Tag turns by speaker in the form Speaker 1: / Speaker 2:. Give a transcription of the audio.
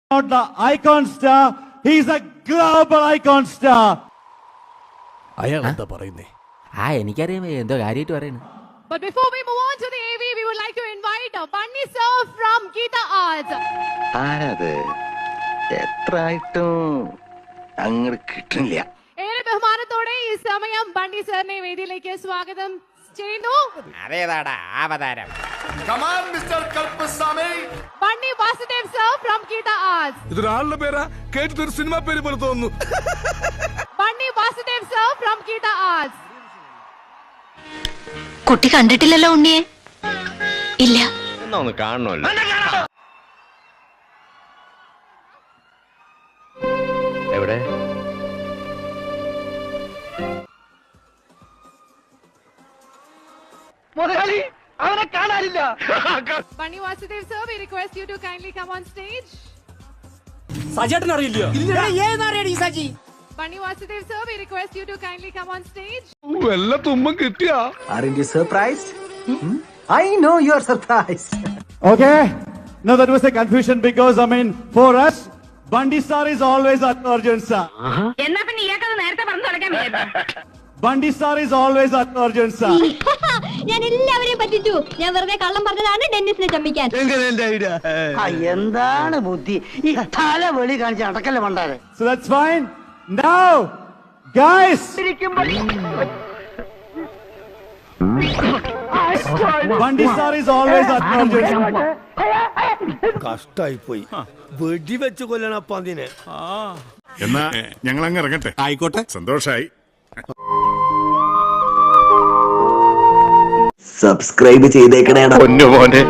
Speaker 1: not the icon star, he's a global icon star.
Speaker 2: അയാൾ എന്താ പറയുന്നേ?
Speaker 3: എനിക്കറിയാം എന്തോ കാര്യമായിട്ട് പറയുന്നു.
Speaker 4: But before we move on to the AV, we would like to invite Bunny Sir from Geetha Arts.
Speaker 5: ആരത് എത്രയായിട്ടും അങ്ങോട്ട് കിട്ടുന്നില്ല.
Speaker 4: ഏറെ ബഹുമാനത്തോടെ ഈ സമയം ബണ്ണി സാറിനെ വേദിയിലേക്ക് സ്വാഗതം ചെയ്യുന്നു.
Speaker 3: അതേതാടാ അവതാരം?
Speaker 4: Bunny Vasudev sir from Geetha Arts.
Speaker 2: ഇതൊരാളുടെ പേരാ? കേട്ടിട്ടൊരു സിനിമ പേര് പോലെ തോന്നുന്നു.
Speaker 4: Bunny Vasudev sir from Geetha Arts.
Speaker 6: കുട്ടി കണ്ടിട്ടില്ലല്ലോ ഉണ്ണിയെ? ഇല്ല.
Speaker 5: എന്നാ ഒന്ന് കാണണമല്ലോ. എവിടെ?
Speaker 7: മുതലാളി അവനെ കാണാനില്ല.
Speaker 4: Bunny Vasudev sir, we request you to kindly come on stage.
Speaker 2: സജേട്ടൻ അറിയില്ലയോ?
Speaker 4: Bunny Vasudev sir, we request you to kindly come on stage.
Speaker 2: വല്ല തുമ്പം കിട്ടിയാ?
Speaker 8: Aren't you surprised? I know you are surprised.
Speaker 1: Okay, now that was a confusion because for us, Bundy star is always Allu Arjun sir.
Speaker 6: എന്നാ പിന്നെ ഇയാൾക്കത് നേരത്തെ പറഞ്ഞു തുടക്കാൻ പറ്റില്ല.
Speaker 1: Bundy star is always Allu Arjun sir.
Speaker 6: ഞാൻ എല്ലാവരെയും പറ്റിച്ചു. ഞാൻ വെറുതെ കള്ളം പറഞ്ഞതാണ് ഡെന്നിസിനെ ചമ്മിക്കാൻ.
Speaker 7: എന്താണ് ബുദ്ധി ഈ തല വെളി കാണിച്ച് അടക്കല്ലേ പണ്ടാരെ.
Speaker 1: So that's fine. Now, guys, Bundy star is always Allu Arjun sir.
Speaker 2: കഷ്ടായി പോയി. വെടിവെച്ച് കൊല്ലണപ്പ അതിനെ.
Speaker 9: എന്നാ ഞങ്ങൾ അങ്ങ് ഇറങ്ങട്ടെ. ആയിക്കോട്ടെ, സന്തോഷായി.
Speaker 8: സബ്സ്ക്രൈബ് ചെയ്തേക്കണേടാ.
Speaker 5: പൊന്നു മോനെ.